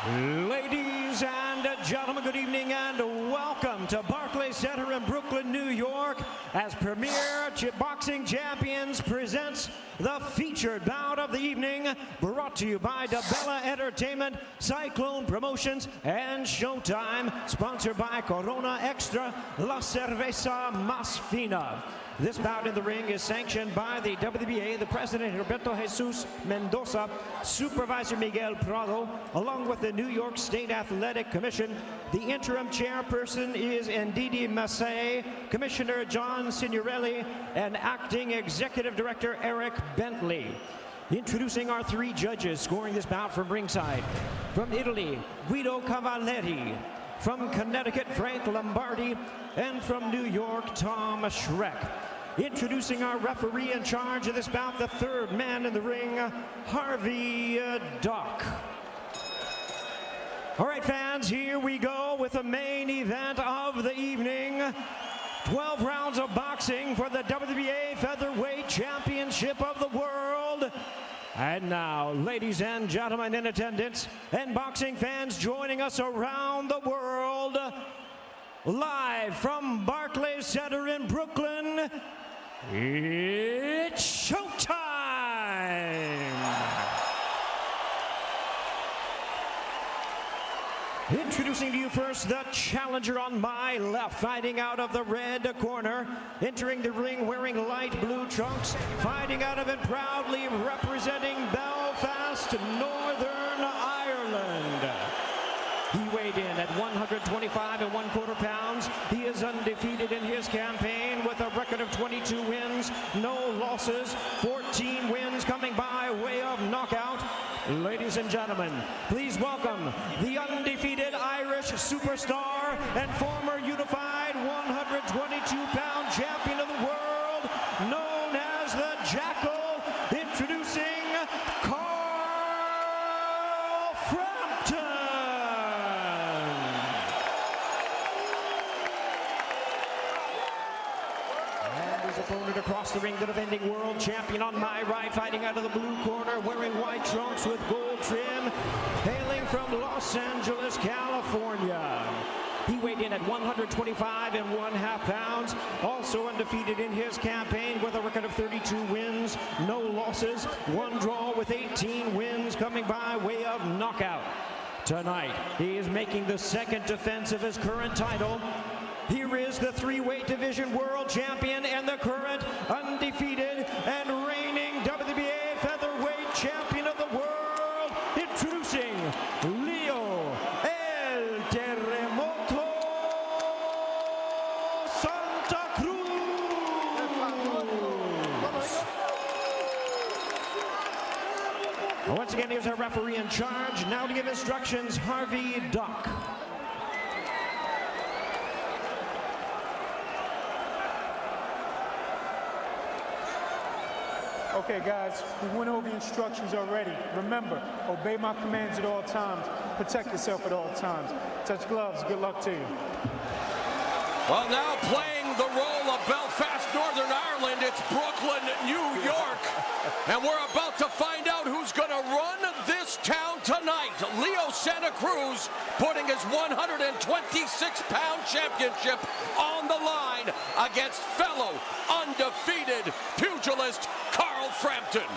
Ladies and gentlemen, good evening and welcome to Barclays Center in Brooklyn, New York, as Premier Boxing Champions presents the featured bout of the evening, brought to you by DeBella Entertainment, Cyclone Promotions, and Showtime, sponsored by Corona Extra, La Cerveza Más Fina. This bout in the ring is sanctioned by the WBA, the president Roberto Jesus Mendoza, supervisor Miguel Prado, along with the New York State Athletic Commission. The interim chairperson is Ndidi Massey, Commissioner John Signorelli, and acting executive director Eric Bentley. Introducing our three judges scoring this bout from ringside. From Italy, Guido Cavalleri. From Connecticut, Frank Lombardi. And from New York, Tom Schreck. Introducing our referee in charge of this bout, the third man in the ring, Harvey Duck. All right, fans, here we go with the main event of the evening. 12 rounds of boxing for the WBA Featherweight Championship of the World. And now, ladies and gentlemen in attendance, and boxing fans joining us around the world, live from Barclays Center in Brooklyn, it's showtime! Introducing to you first the challenger on my left, fighting out of the red corner, entering the ring wearing light blue trunks, fighting out of it proudly representing Belfast, Northern Ireland. He weighed in at 125 1/4 pounds. He is undefeated in his campaign with a record of 22 wins, no losses, 14 wins coming by way of knockout. Ladies and gentlemen, please welcome the undefeated Irish superstar and former unified 122-pound champion of the world, known as the Jackal, introducing Carl Frampton. And his opponent across the ring, the defending world champion on my right, fighting out of the blue corner, wearing white trunks with gold trim, hailing from Los Angeles, California. He weighed in at 125 1/2 pounds, also undefeated in his campaign with a record of 32 wins, no losses, one draw with 18 wins coming by way of knockout. Tonight, he is making the second defense of his current title. Here is the three-weight division world champion and the current undefeated and reigning WBA featherweight champion of the world, introducing Leo El Terremoto Santa Cruz. Once again, here's our referee in charge. Now to give instructions, Harvey Duck. Okay, guys, we went over the instructions already. Remember, obey my commands at all times. Protect yourself at all times. Touch gloves. Good luck to you. Well, now playing the role of Belfast, Northern Ireland, it's Brooklyn, New York. And we're about to find out who's going to run this town tonight. Leo Santa Cruz putting his 126-pound championship on the line against fellow undefeated pugilist Carl Frampton.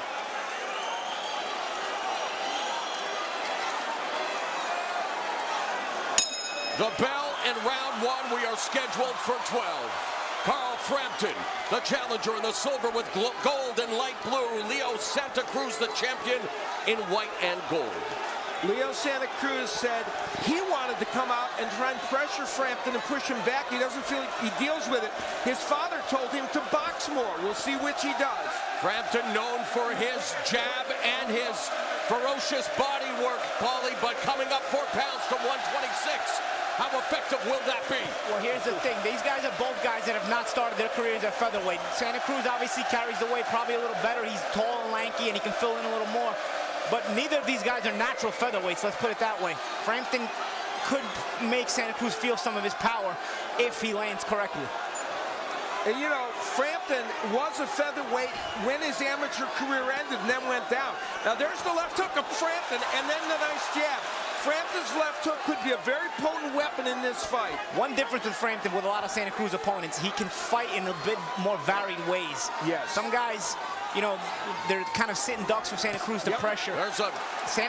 The bell in round one, we are scheduled for 12. Carl Frampton, the challenger in the silver with gold and light blue. Leo Santa Cruz, the champion in white and gold. Leo Santa Cruz said he wanted to come out and try and pressure Frampton and push him back. He doesn't feel like he deals with it. His father told him to box more. We'll see which he does. Frampton known for his jab and his ferocious body work, Paulie, but coming up 4 pounds from 126. How effective will that be? Well, here's the thing. These guys are both guys that have not started their careers at featherweight. Santa Cruz obviously carries the weight probably a little better. He's tall and lanky, and he can fill in a little more. But neither of these guys are natural featherweights, let's put it that way. Frampton could make Santa Cruz feel some of his power if he lands correctly. And you know, Frampton was a featherweight when his amateur career ended and then went down. Now there's the left hook of Frampton and then the nice jab. Frampton's left hook could be a very potent weapon in this fight. One difference with Frampton with a lot of Santa Cruz opponents, he can fight in a bit more varied ways. Yes. Some guys, you know, they're kind of sitting ducks for Santa Cruz to pressure. There's a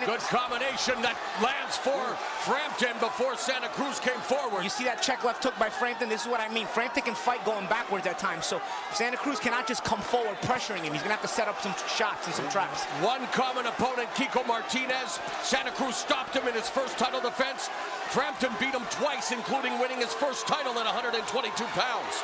good combination that lands for Frampton before Santa Cruz came forward. You see that check left hook by Frampton? This is what I mean. Frampton can fight going backwards at times, so Santa Cruz cannot just come forward pressuring him. He's going to have to set up some shots and some traps. One common opponent, Kiko Martinez. Santa Cruz stopped him in his first title defense. Frampton beat him twice, including winning his first title at 122 pounds.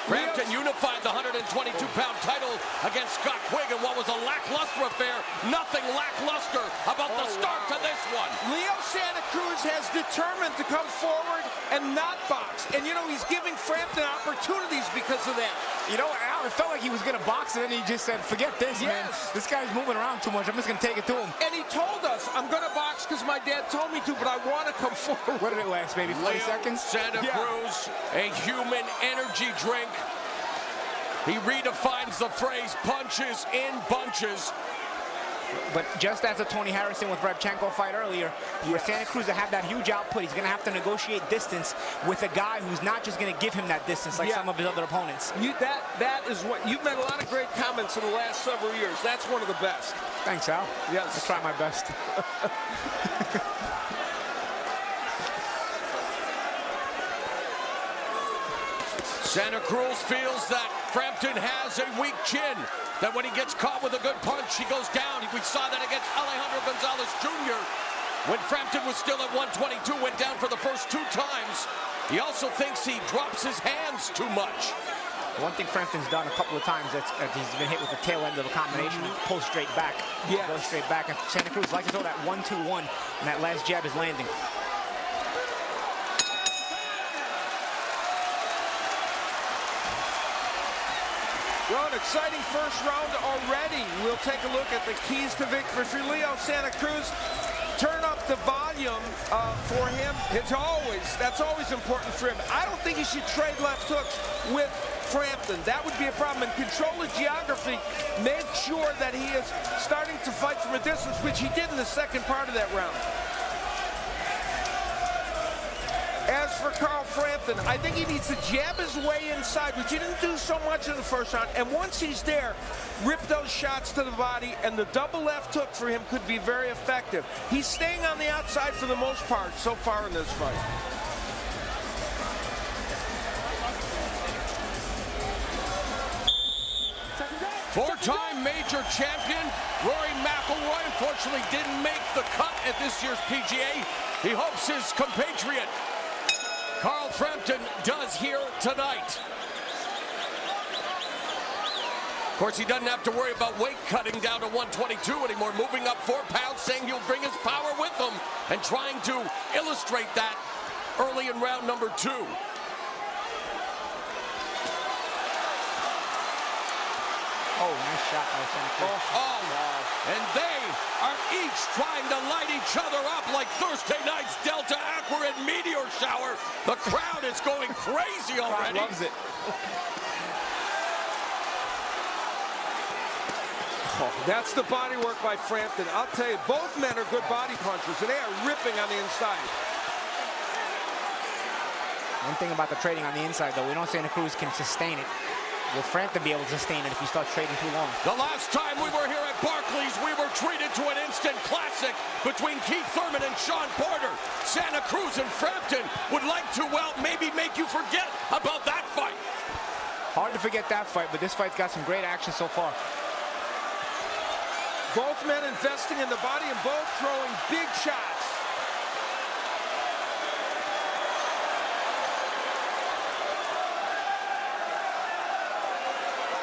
Frampton unified the 122-pound title against Scott Quigg in what was a lackluster affair. Nothing lackluster about the start to this one. Leo Santa Cruz has determined to come forward and not box. And, you know, he's giving Frampton opportunities because of that. You know, Al, it felt like he was going to box, and then he just said, forget this, man. This guy's moving around too much. I'm just going to take it to him. And he told us, I'm going to box because my dad told me to, but I want to come forward. What did it last, maybe 40 seconds? Santa Cruz, a human energy drink. He redefines the phrase punches in bunches. But just as the Tony Harrison with Rabchenko fight earlier, for Santa Cruz to have that huge output, he's going to have to negotiate distance with a guy who's not just going to give him that distance like some of his other opponents. That is what you've made a lot of great comments in the last several years. That's one of the best. Thanks, Al. Yes, I try my best. Santa Cruz feels that Frampton has a weak chin, that when he gets caught with a good punch, he goes down. We saw that against Alejandro Gonzalez Jr. when Frampton was still at 122, went down for the first 2 times. He also thinks he drops his hands too much. One thing Frampton's done a couple of times, that's he's been hit with the tail end of a combination and pulls straight back. Goes straight back, and Santa Cruz likes to throw that 1-2-1, and that last jab is landing. Well, an exciting first round already. We'll take a look at the keys to victory for Leo Santa Cruz. Turn up the volume for him. That's always important for him. I don't think he should trade left hooks with Frampton. That would be a problem. And control the geography. Make sure that he is starting to fight from a distance, which he did in the second part of that round. As for Carl Frampton, I think he needs to jab his way inside, which he didn't do so much in the first round. And once he's there, rip those shots to the body, and the double left hook for him could be very effective. He's staying on the outside for the most part so far in this fight. Four-time major champion Rory McIlroy unfortunately didn't make the cut at this year's PGA. He hopes his compatriot Carl Frampton does here tonight. Of course, he doesn't have to worry about weight cutting down to 122 anymore, moving up 4 pounds, saying he'll bring his power with him, and trying to illustrate that early in round number 2. Oh, nice shot by Santa Cruz. And they are each trying to light each other up like Thursday night's Delta Aquarid meteor shower. The crowd is going crazy already. Loves it. That's the body work by Frampton. I'll tell you, both men are good body punchers, and they are ripping on the inside. One thing about the trading on the inside, though, we know Santa Cruz can sustain it. Will Frampton be able to sustain it if he starts trading too long? The last time we were here at Barclays, we were treated to an instant classic between Keith Thurman and Sean Porter. Santa Cruz and Frampton would like to, well, maybe make you forget about that fight. Hard to forget that fight, but this fight's got some great action so far. Both men investing in the body and both throwing big shots.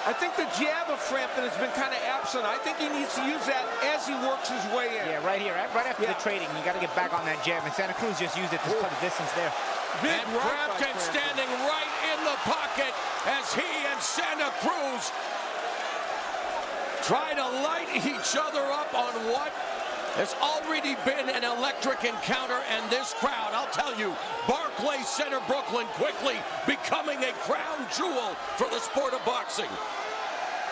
I think the jab of Frampton has been kind of absent. I think he needs to use that as he works his way in. Yeah, right here, right after the trading, you got to get back on that jab, and Santa Cruz just used it to cut the distance there. And Frampton standing right in the pocket as he and Santa Cruz try to light each other up on what has already been an electric encounter. And this crowd, I'll tell you, Barclays Center, Brooklyn, quickly becoming a crown jewel for the sport of boxing.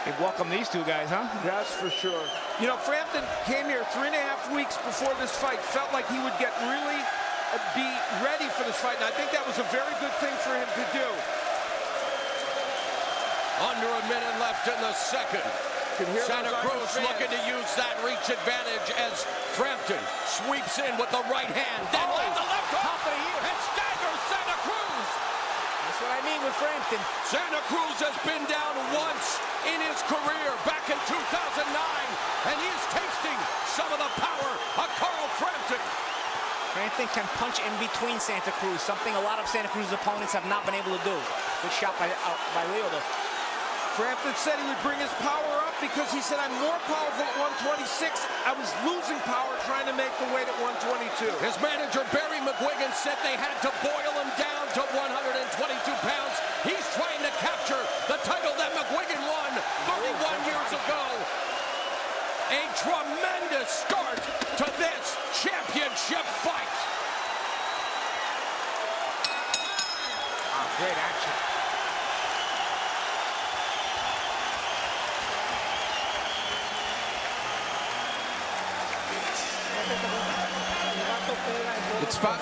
They welcome these two guys, huh? That's for sure. You know, Frampton came here 3.5 weeks before this fight. Felt like he would be ready for this fight, and I think that was a very good thing for him to do. Under a minute left in the second. Santa Cruz looking to use that reach advantage as Frampton sweeps in with the right hand. Then lands a left hook and staggers Santa Cruz. That's what I mean with Frampton. Santa Cruz has been down once in his career back in 2009, and he's tasting some of the power of Carl Frampton. Frampton can punch in between Santa Cruz, something a lot of Santa Cruz's opponents have not been able to do. Good shot by Leo, though. Frampton said he would bring his power up because he said, I'm more powerful at 126. I was losing power trying to make the weight at 122. His manager, Barry McGuigan, said they had to boil him down to 122 pounds. He's trying to capture the title that McGuigan won 31 years ago. A tremendous start to this championship fight. Great action. It's fun.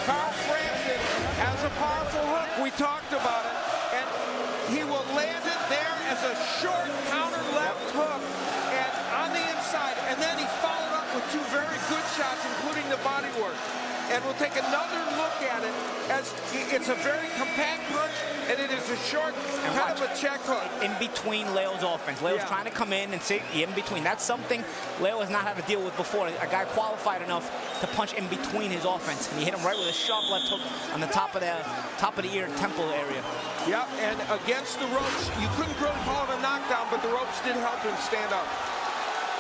Carl Frampton has a powerful hook. We talked about it. And he will land it there as a short counter left hook and on the inside. And then he followed up with two very good shots, including the body work. And we'll take another look at it as it's a very compact punch, and it is a short, kind of a check hook. In between Leo's offense. Leo's trying to come in and see in between. That's something Leo has not had to deal with before. A guy qualified enough to punch in between his offense. And he hit him right with a sharp left hook on the top of the ear, temple area. Yep, and against the ropes, you couldn't really call it a knockdown, but the ropes did help him stand up.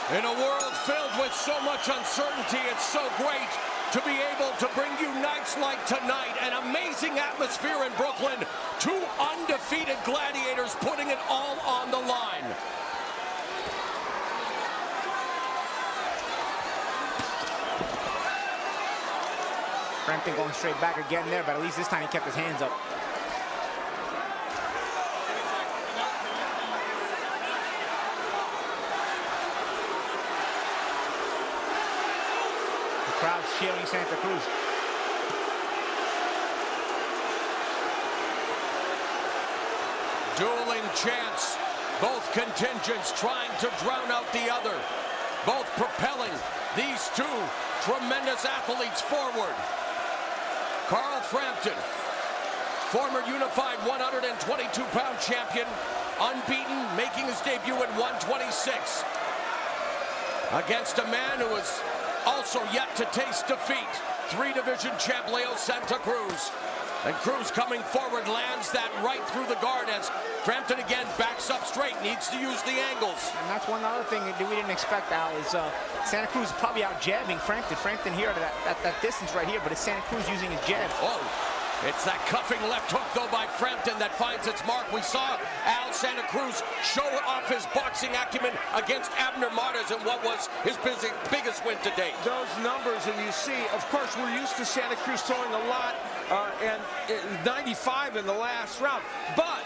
In a world filled with so much uncertainty, it's so great to be able to bring you nights like tonight. An amazing atmosphere in Brooklyn. Two undefeated gladiators putting it all on the line. Frampton going straight back again there, but at least this time he kept his hands up. Crowd's cheering Santa Cruz. Dueling chants, both contingents trying to drown out the other, both propelling these two tremendous athletes forward. Carl Frampton, former unified 122-pound champion, unbeaten, making his debut at 126, against a man who is also yet to taste defeat, three-division champ Leo Santa Cruz. And Cruz coming forward lands that right through the guard as Frampton again backs up straight, needs to use the angles. And that's one other thing that we didn't expect, Al, is Santa Cruz is probably out jabbing Frampton. Frampton here at that distance right here, but it's Santa Cruz using his jab. Oh, it's that cuffing left hook, though, by Frampton that finds its mark. We saw Al Santa Cruz show off his boxing acumen against Abner Martins in what was his biggest win to date. Those numbers, and you see, of course, we're used to Santa Cruz throwing a lot, and 95 in the last round. But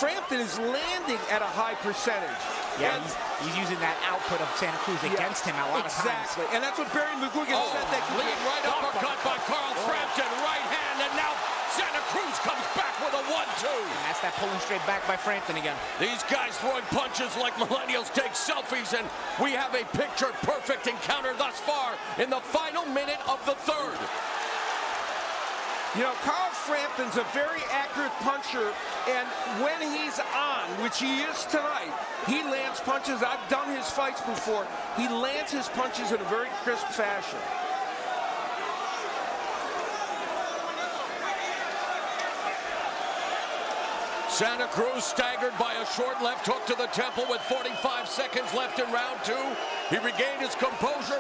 Frampton is landing at a high percentage. Yeah, he's using that output of Santa Cruz against him a lot of times. Exactly, and that's what Barry McGuigan said. That lead right uppercut by Carl Frampton, right hand, and now Santa Cruz comes back with a 1-2. And that's that pulling straight back by Frampton again. These guys throwing punches like millennials take selfies, and we have a picture-perfect encounter thus far in the final minute of the third. You know, Carl Frampton's a very accurate puncher, and when he's on, which he is tonight, he lands punches. I've done his fights before. He lands his punches in a very crisp fashion. Santa Cruz staggered by a short left hook to the temple with 45 seconds left in round two. He regained his composure.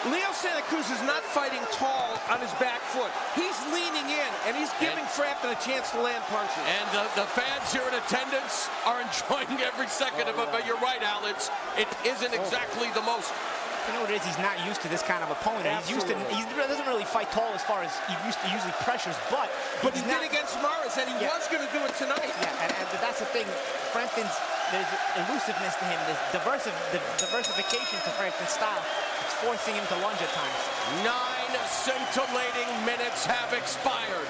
Leo Santa Cruz is not fighting tall on his back foot. He's leaning in, and he's giving Frampton a chance to land punches. And the fans here in attendance are enjoying every second of it, but you're right, Al, it isn't exactly the most You know what it is? He's not used to this kind of opponent. Absolutely. He doesn't really fight tall as far as he usually pressures, but he did against Morris, and he was going to do it tonight. Yeah, and that's the thing. Frampton's, there's elusiveness to him. There's diversification to Frampton's style. It's forcing him to lunge at times. 9 scintillating minutes have expired.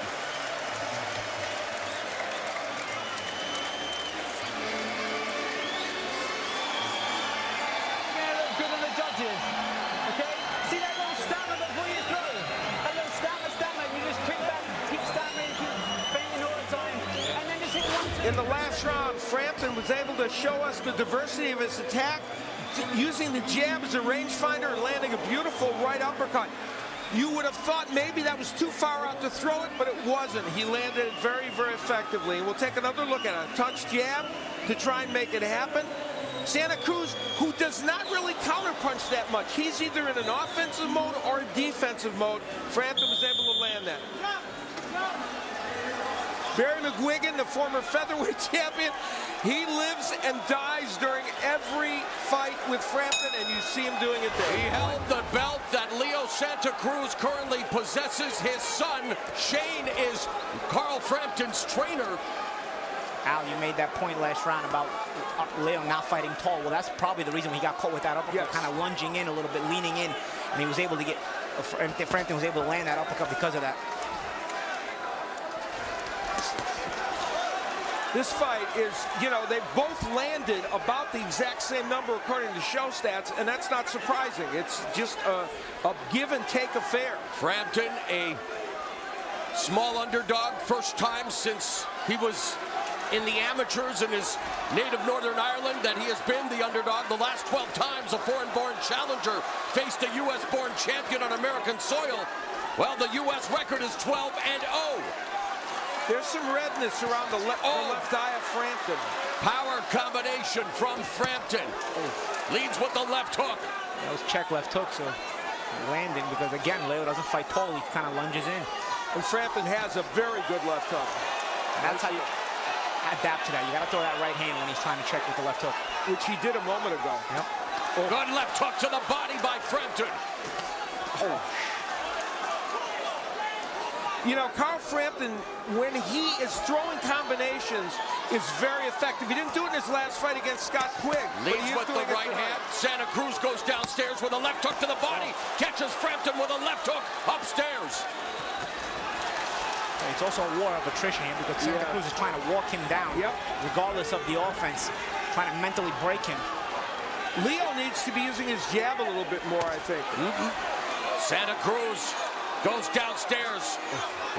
Good on the judges, okay? See that little stammer before you throw? That little stammer, you just kick back, keep stammering, keep fainting all the time, and then just hit one, two. In the last round, Frampton was able to show us the diversity of his attack, using the jab as a rangefinder and landing a beautiful right uppercut. You would have thought maybe that was too far out to throw it, but it wasn't. He landed it very, very effectively. And we'll take another look at it. A touch jab to try and make it happen. Santa Cruz, who does not really counterpunch that much. He's either in an offensive mode or a defensive mode. Frampton was able to land that. Barry McGuigan, the former featherweight champion, he lives and dies during every fight with Frampton, and you see him doing it there. He held the belt that Leo Santa Cruz currently possesses. His son, Shane, is Carl Frampton's trainer. Al, you made that point last round about Leo not fighting tall. Well, that's probably the reason he got caught with that uppercut, kind of lunging in a little bit, leaning in, and he was able to get, Frampton was able to land that uppercut because of that. This fight is, you know, they both landed about the exact same number according to show stats, and that's not surprising. It's just a give and take affair. Frampton, a small underdog, first time since he was in the amateurs in his native Northern Ireland that he has been the underdog. The last 12 times a foreign-born challenger faced a U.S.-born champion on American soil. Well, the U.S. record is 12-0. There's some redness around the left eye of Frampton. Power combination from Frampton. Leads with the left hook. That was check left hook, so landing, because again, Leo doesn't fight tall, he kind of lunges in. And Frampton has a very good left hook. And that's how you adapt to that. You got to throw that right hand when he's trying to check with the left hook. Which he did a moment ago. Yep. Good left hook to the body by Frampton. You know, Carl Frampton, when he is throwing combinations, is very effective. He didn't do it in his last fight against Scott Quigg. Leads with the right hand. Santa Cruz goes downstairs with a left hook to the body. Catches Frampton with a left hook upstairs. It's also a war of attrition here because Santa Cruz is trying to walk him down, regardless of the offense, trying to mentally break him. Leo needs to be using his jab a little bit more, I think. Santa Cruz goes downstairs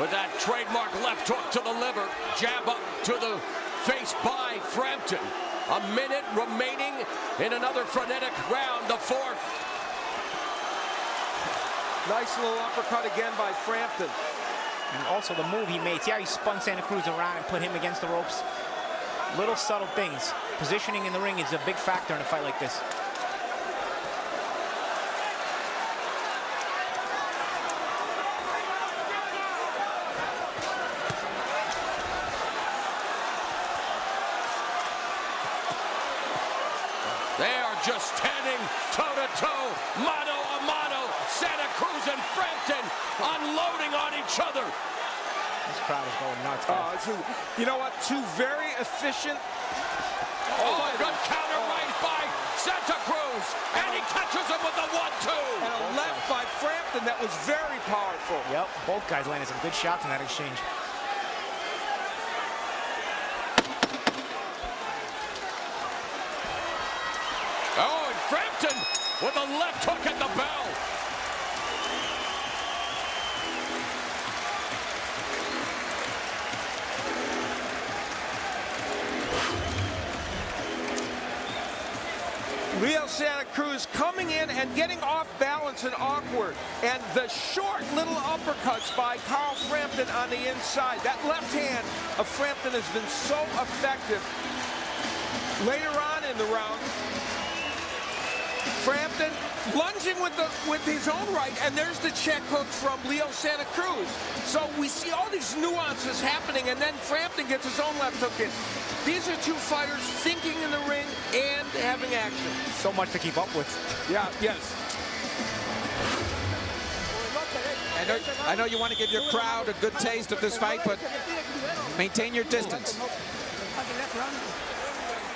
with that trademark left hook to the liver. Jab up to the face by Frampton. A minute remaining in another frenetic round, the fourth. Nice little uppercut again by Frampton. And also the move he made. See how he spun Santa Cruz around and put him against the ropes? Little subtle things. Positioning in the ring is a big factor in a fight like this. They are just standing toe-to-toe, mano-a-mano. Santa Cruz and Frampton unloading on each other. This crowd is going nuts. You know what? Two very efficient. Good counter right by Santa Cruz. And he catches him with the 1-2. And a left by Frampton that was very powerful. Yep, both guys landed some good shots in that exchange. Oh, and Frampton with a left hook at the bell. Leo Santa Cruz coming in and getting off balance and awkward. And the short little uppercuts by Carl Frampton on the inside. That left hand of Frampton has been so effective. Later on in the round, Frampton lunging with his own right, and there's the check hook from Leo Santa Cruz. So we see all these nuances happening, and then Frampton gets his own left hook in. These are two fighters thinking in the ring and having action. So much to keep up with. Yeah, yes. I know you want to give your crowd a good taste of this fight, but maintain your distance.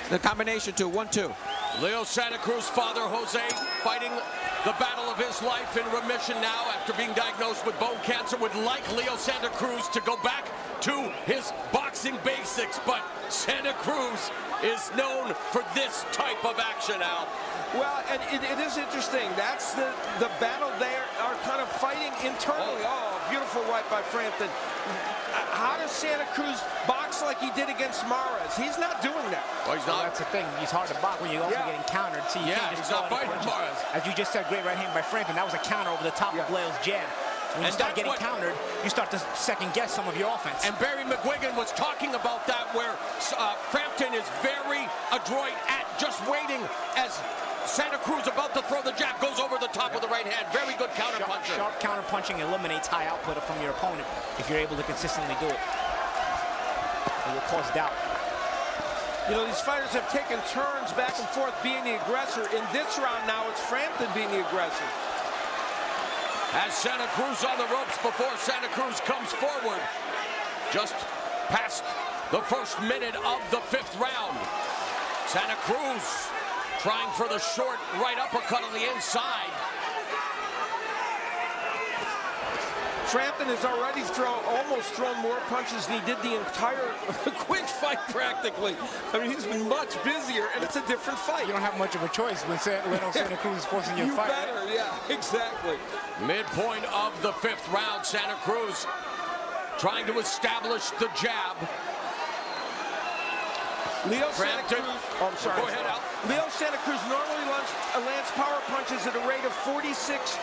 The combination to 1-2. Leo Santa Cruz, father Jose, fighting the battle of his life, in remission now after being diagnosed with bone cancer. Would like Leo Santa Cruz to go back to his boxing basics, but Santa Cruz is known for this type of action, Al. Well, and it is interesting. That's the battle they are kind of fighting internally. Oh, beautiful right by Frampton. How does Santa Cruz box like he did against Mares? He's not doing that. Well, he's not. That's the thing. He's hard to box when you're also getting countered. See, you can't just he's not fighting Mares. As you just said, great right hand by Frampton. That was a counter over the top of Leo's jab. When you start getting countered, you start to second guess some of your offense. And Barry McGuigan was talking about that, where Frampton is very adroit at just waiting as Santa Cruz about to throw the jab, goes over the top of the right hand. Very good counter puncher. Sharp counter punching eliminates high output from your opponent if you're able to consistently do it. It will cause doubt. You know, these fighters have taken turns back and forth being the aggressor. In this round now, it's Frampton being the aggressor. As Santa Cruz on the ropes before Santa Cruz comes forward. Just past the first minute of the 5th round. Santa Cruz trying for the short right uppercut on the inside. Frampton has already almost thrown more punches than he did the entire quick fight practically. I mean, he's been much busier, and it's a different fight. You don't have much of a choice when Santa Cruz is forcing you to fight. You better, yeah, exactly. Midpoint of the 5th round, Santa Cruz trying to establish the jab. Leo Santa Cruz, oh, I'm sorry. Go ahead, Al. Leo Santa Cruz normally lands power punches at a rate of 46%.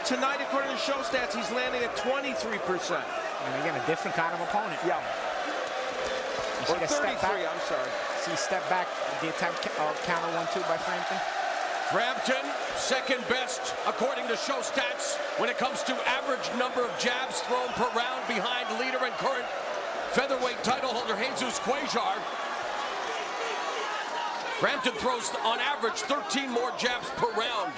Tonight, according to show stats, he's landing at 23%. And again, a different kind of opponent. Yeah. Or 33, I'm sorry. See, step back, the attempt counter 1-2 by Frampton. Frampton, second best, according to show stats, when it comes to average number of jabs thrown per round, behind leader and current featherweight title holder Jesus Cuellar. Frampton throws, on average, 13 more jabs per round.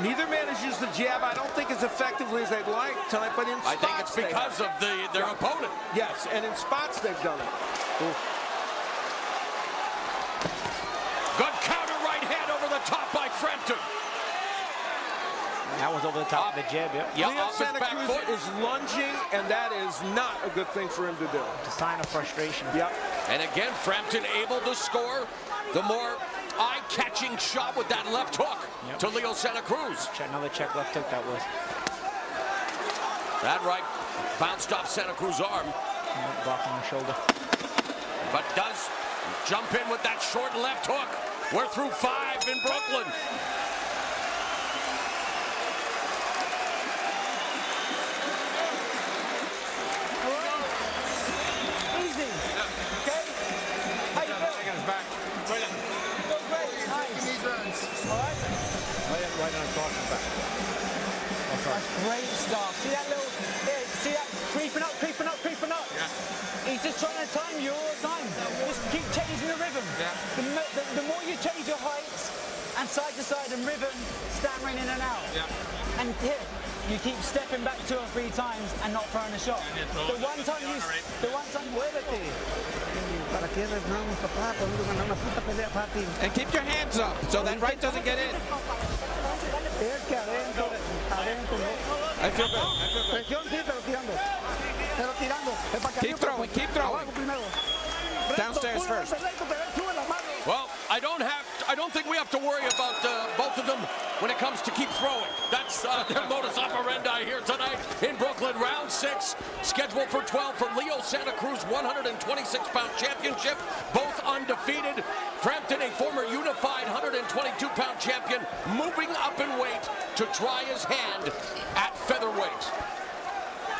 Neither man has used the jab, I don't think, as effectively as they'd like tonight, but in spots I think it's because of their opponent. Yes, and in spots they've done it. Ooh. Good counter right hand over the top by Frampton. That was over the top of the jab, yep. Leo Santa Cruz is lunging, and that is not a good thing for him to do. It's a sign of frustration. Yep. And again, Frampton able to score the more eye-catching shot with that left hook to Leo Santa Cruz. Another check left hook that was. That right bounced off Santa Cruz's arm. Blocking the shoulder. But does jump in with that short left hook. We're through 5 in Brooklyn. Easy. Okay? How you feel? All right? Right on top of back. That's great stuff. See that little, see that creeping up, creeping up, creeping up? Yeah. He's just trying to time you all the time. Just keep changing the rhythm. Yeah. The more you change your heights and side to side and rhythm, stammering in and out. Yeah. And here, you keep stepping back 2 or 3 times and not throwing a shot. The one time, muévete. And keep your hands up so that right doesn't get in. I feel good. Keep throwing, keep throwing. Downstairs first. Well, I don't think we have to worry about both of them when it comes to keep throwing. That's their modus operandi here tonight in Brooklyn. Round 6, scheduled for 12 for Leo Santa Cruz 126-pound championship, both undefeated. Frampton, a former unified 122-pound champion, moving up in weight to try his hand at featherweight.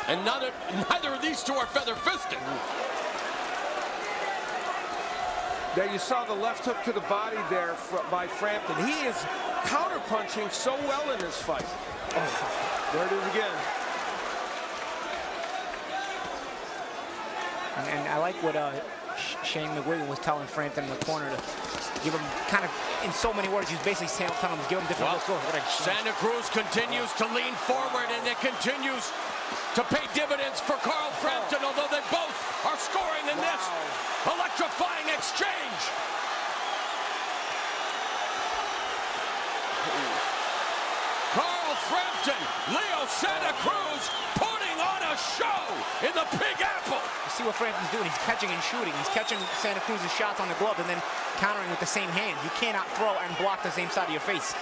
And neither of these two are feather-fisted. There you saw the left hook to the body there by Frampton. He is counter-punching so well in this fight. Oh, there it is again. And I like what Shane McGuigan was telling Frampton in the corner to give him kind of, in so many words, he's basically telling him, give him different looks. Santa Cruz continues to lean forward, and it continues to pay dividends for Carl Frampton, although they both are scoring in this electrifying exchange. Carl Frampton, Leo Santa Cruz putting on a show in the Big Apple. You see what Frampton's doing? He's catching and shooting. He's catching Santa Cruz's shots on the glove and then countering with the same hand. You cannot throw and block the same side of your face.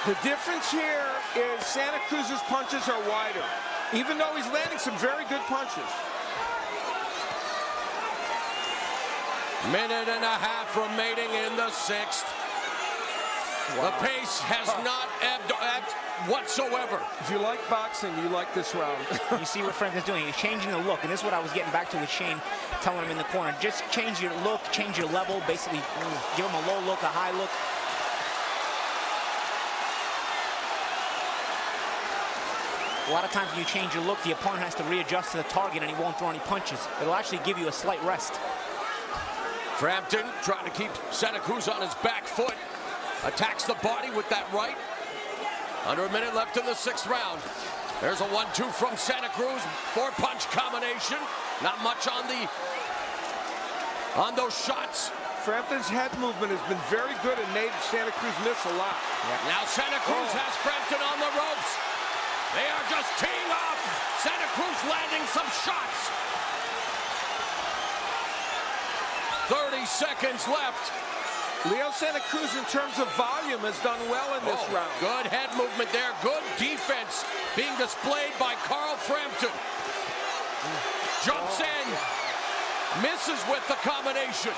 The difference here is Santa Cruz's punches are wider, even though he's landing some very good punches. Minute and a half remaining in the 6th. The pace has not ebbed whatsoever. If you like boxing, you like this round. You see what Frampton's doing. He's changing the look, and this is what I was getting back to with Shane, telling him in the corner. Just change your look, change your level, basically give him a low look, a high look. A lot of times when you change your look, the opponent has to readjust to the target and he won't throw any punches. It'll actually give you a slight rest. Frampton trying to keep Santa Cruz on his back foot. Attacks the body with that right. Under a minute left in the 6th round. There's a 1-2 from Santa Cruz. 4-punch combination. Not much on those shots. Frampton's head movement has been very good and made Santa Cruz miss a lot. Now Santa Cruz has Frampton on the ropes. They are just teeing off. Santa Cruz landing some shots. 30 seconds left. Leo Santa Cruz, in terms of volume, has done well in this round. Good head movement there. Good defense being displayed by Carl Frampton. Jumps in. Misses with the combination.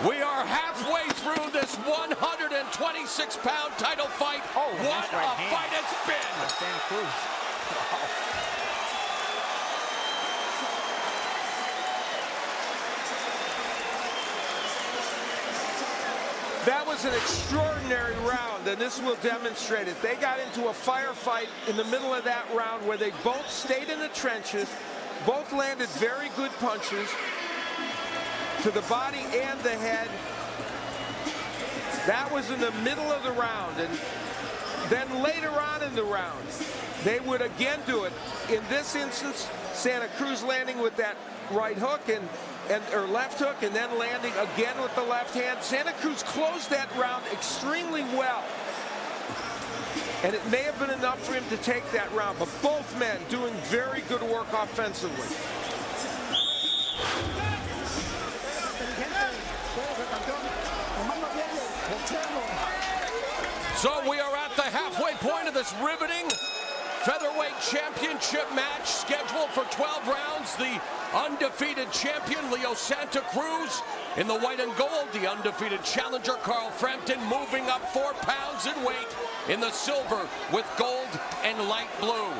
We are halfway through this 126-pound title fight. Oh, what right a hand. fight it's been. Santa Cruz. That was an extraordinary round, and this will demonstrate it. They got into a firefight in the middle of that round where they both stayed in the trenches, both landed very good punches to the body and the head. That was in the middle of the round, and then later on in the round, they would again do it. In this instance, Santa Cruz landing with that right hook or left hook, and then landing again with the left hand. Santa Cruz closed that round extremely well, and it may have been enough for him to take that round, but both men doing very good work offensively. So we are at the halfway point of this riveting featherweight championship match scheduled for 12 rounds. The undefeated champion, Leo Santa Cruz, in the white and gold. The undefeated challenger, Carl Frampton, moving up 4 pounds in weight in the silver with gold and light blue.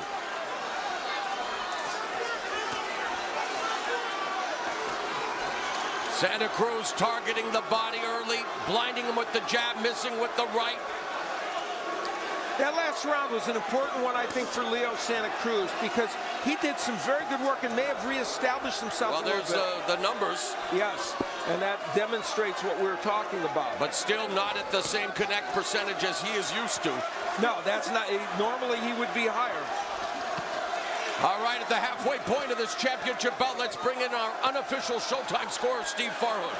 Santa Cruz targeting the body early, blinding him with the jab, missing with the right. That last round was an important one, I think, for Leo Santa Cruz, because he did some very good work and may have reestablished himself a little bit. Well, there's the numbers. Yes, and that demonstrates what we're talking about. But still not at the same connect percentage as he is used to. No, that's not. Normally, he would be higher. All right, at the halfway point of this championship bout, let's bring in our unofficial Showtime scorer, Steve Farhood.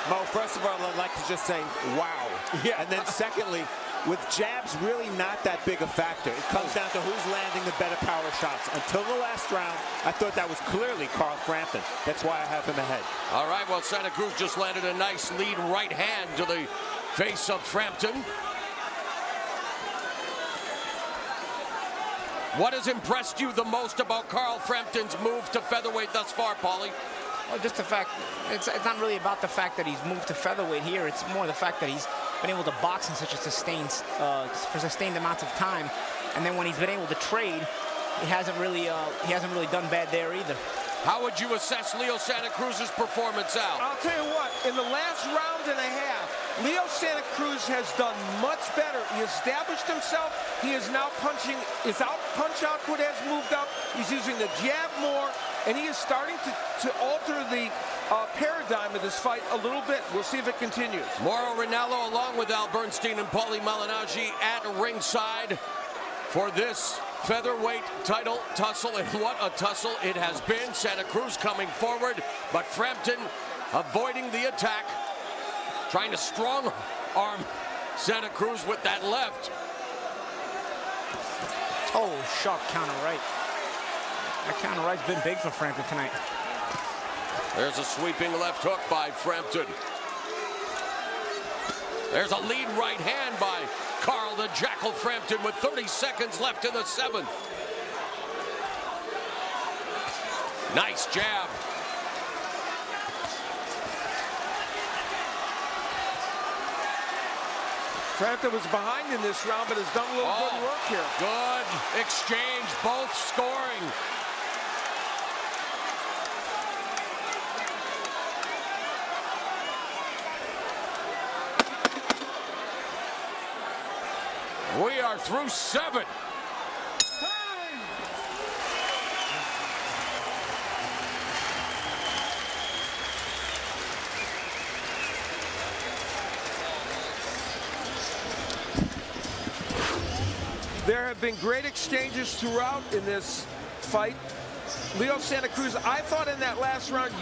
Mo, first of all, I'd like to just say, wow. Yeah. And then secondly, with jabs really not that big a factor. It comes down to who's landing the better power shots. Until the last round, I thought that was clearly Carl Frampton. That's why I have him ahead. All right, well, Santa Cruz just landed a nice lead right hand to the face of Frampton. What has impressed you the most about Carl Frampton's move to featherweight thus far, Paulie? Well, just the fact, it's not really about the fact that he's moved to featherweight here. It's more the fact that he's been able to box in such a sustained amounts of time. And then when he's been able to trade, he hasn't really done bad there either. How would you assess Leo Santa Cruz's performance out? I'll tell you what, in the last round and a half, Leo Santa Cruz has done much better. He established himself. He is now punching. His punch output has moved up. He's using the jab more, and he is starting to alter the paradigm of this fight a little bit. We'll see if it continues. Mauro Ranallo along with Al Bernstein and Paulie Malignaggi at ringside for this featherweight title tussle, and what a tussle it has been. Santa Cruz coming forward, but Frampton avoiding the attack, trying to strong arm Santa Cruz with that left. Oh, sharp counter right. That counter right's been big for Frampton tonight. There's a sweeping left hook by Frampton. There's a lead right hand by Carl the Jackal Frampton with 30 seconds left in the 7th. Nice jab. Frampton was behind in this round, but has done a little good work here. Good exchange, both scoring. We are through 7. There have been great exchanges throughout in this fight. Leo Santa Cruz, I thought in that last round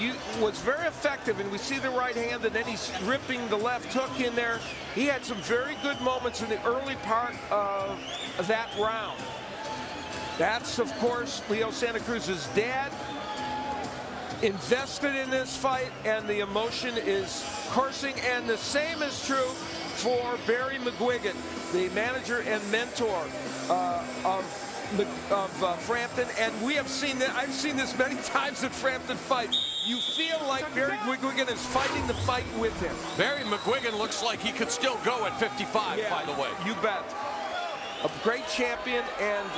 was very effective, and we see the right hand, and then he's ripping the left hook in there. He had some very good moments in the early part of that round. That's, of course, Leo Santa Cruz's dad invested in this fight, and the emotion is coursing, and the same is true for Barry McGuigan, the manager and mentor of Frampton, and we have seen that. I've seen this many times at Frampton fights. You feel like Barry McGuigan is fighting the fight with him. Barry McGuigan looks like he could still go at 55, yeah, by the way. You bet. A great champion and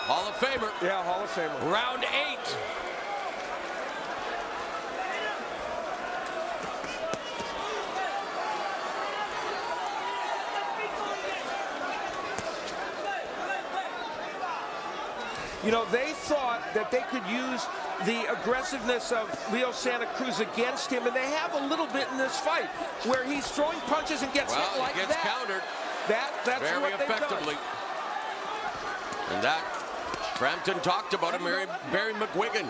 Hall of Famer. Yeah, Hall of Famer. Round 8. You know, they thought that they could use the aggressiveness of Leo Santa Cruz against him, and they have a little bit in this fight where he's throwing punches and gets hit like he gets that. countered. That's very what effectively. And that, Frampton talked about it. Barry McGuigan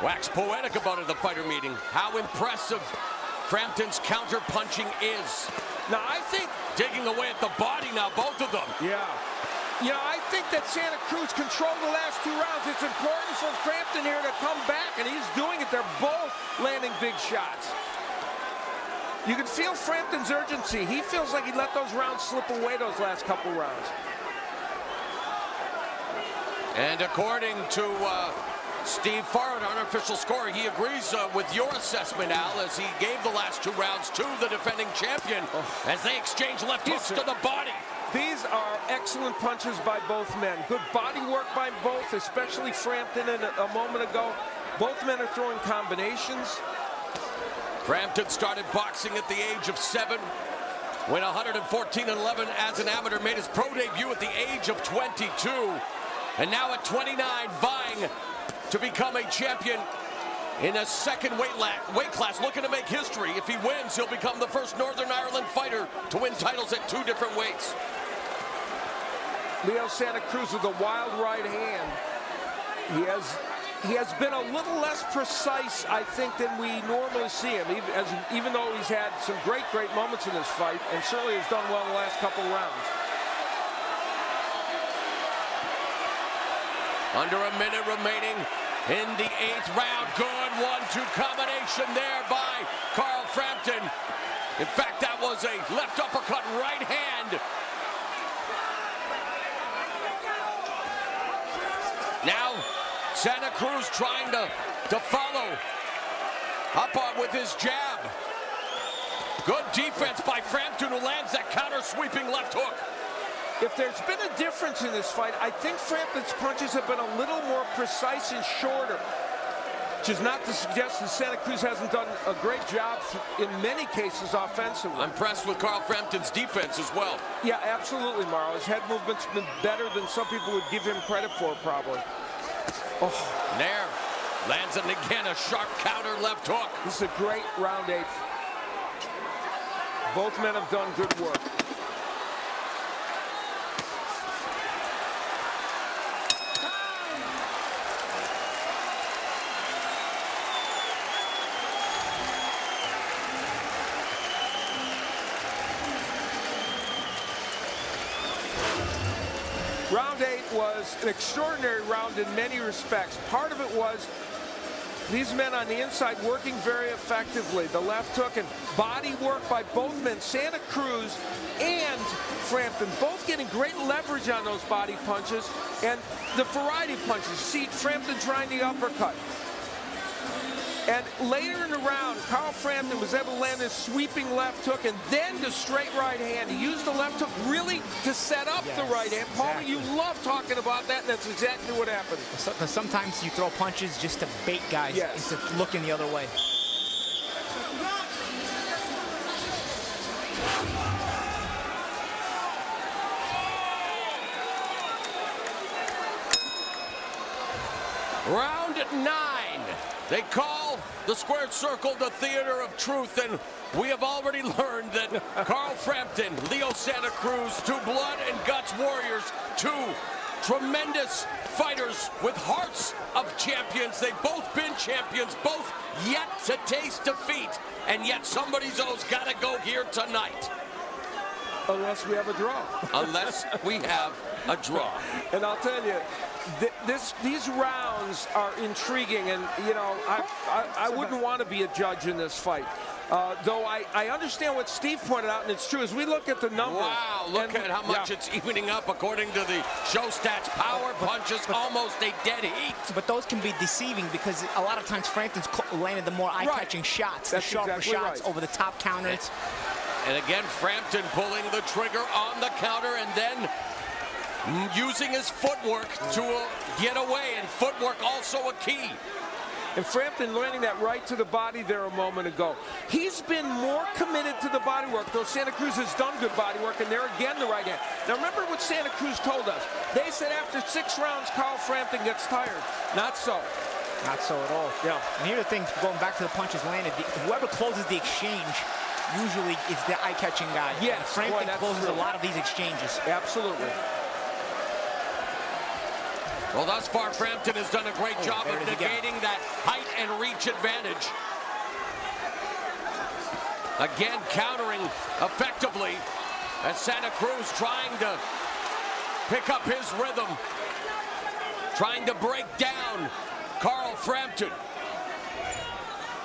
waxed poetic about it at the fighter meeting. How impressive Frampton's counter punching is. Now, I think digging away at the body now, both of them. Yeah. You know, I think that Santa Cruz controlled the last 2 rounds. It's important for Frampton here to come back, and he's doing it. They're both landing big shots. You can feel Frampton's urgency. He feels like he let those rounds slip away, those last couple rounds. And according to Steve Farrell, our unofficial scorer, he agrees with your assessment, Al, as he gave the last 2 rounds to the defending champion as they exchange left hooks to the body. These are excellent punches by both men. Good body work by both, especially Frampton and a moment ago. Both men are throwing combinations. Frampton started boxing at the age of 7. Went 114-11 as an amateur. Made his pro debut at the age of 22. And now at 29, vying to become a champion in a second weight class, looking to make history. If he wins, he'll become the first Northern Ireland fighter to win titles at 2 different weights. Leo Santa Cruz with a wild right hand. He has been a little less precise, I think, than we normally see him, even though he's had some great moments in this fight, and certainly has done well in the last couple rounds. Under a minute remaining in the 8th round. Good 1-2 combination there by Carl Frampton. In fact, that was a left uppercut right hand. Now, Santa Cruz trying to follow up on with his jab. Good defense by Frampton, who lands that counter sweeping left hook. If there's been a difference in this fight, I think Frampton's punches have been a little more precise and shorter. which is not to suggest that Santa Cruz hasn't done a great job in many cases offensively. I'm impressed with Carl Frampton's defense as well. Yeah, absolutely, Marl. His head movement's been better than some people would give him credit for, probably. Oh. Nair lands it again, a sharp counter left hook. This is a great round 8. Both men have done good work. Round 8 was an extraordinary round in many respects. Part of it was these men on the inside working very effectively. The left hook and body work by both men, Santa Cruz and Frampton, both getting great leverage on those body punches and the variety of punches. See Frampton trying the uppercut. And later in the round, Carl Frampton was able to land this sweeping left hook and then the straight right hand. He used the left hook really to set up the right hand. Paul, exactly. you love talking about that, and that's exactly what happened. Because sometimes you throw punches just to bait guys into looking the other way. Round 9. They call the squared circle the theater of truth, and we have already learned that Carl Frampton, Leo Santa Cruz, two blood and guts warriors, two tremendous fighters with hearts of champions. They've both been champions, both yet to taste defeat, and yet somebody's always got to go here tonight. Unless we have a draw. Unless we have a draw. And I'll tell you, these rounds are intriguing, and you know, I wouldn't want to be a judge in this fight. Though I understand what Steve pointed out, and it's true. As we look at the numbers, wow, look at how much it's evening up according to the show stats. Power punches, almost a dead heat. But those can be deceiving because a lot of times Frampton's landed the more eye-catching shots, the sharper shots over the top counters. And again, Frampton pulling the trigger on the counter and then using his footwork to get away, and footwork also a key. And Frampton landing that right to the body there a moment ago. He's been more committed to the body work, though Santa Cruz has done good body work, and there again the right hand. Now remember what Santa Cruz told us. They said after 6 rounds, Carl Frampton gets tired. Not so. Not so at all. Yeah. And here the thing, going back to the punches landed, whoever closes the exchange usually is the eye-catching guy. Yes, and Frampton closes a lot of these exchanges. Absolutely. Well, thus far, Frampton has done a great job of negating that height and reach advantage. Again, countering effectively as Santa Cruz trying to pick up his rhythm, trying to break down Carl Frampton.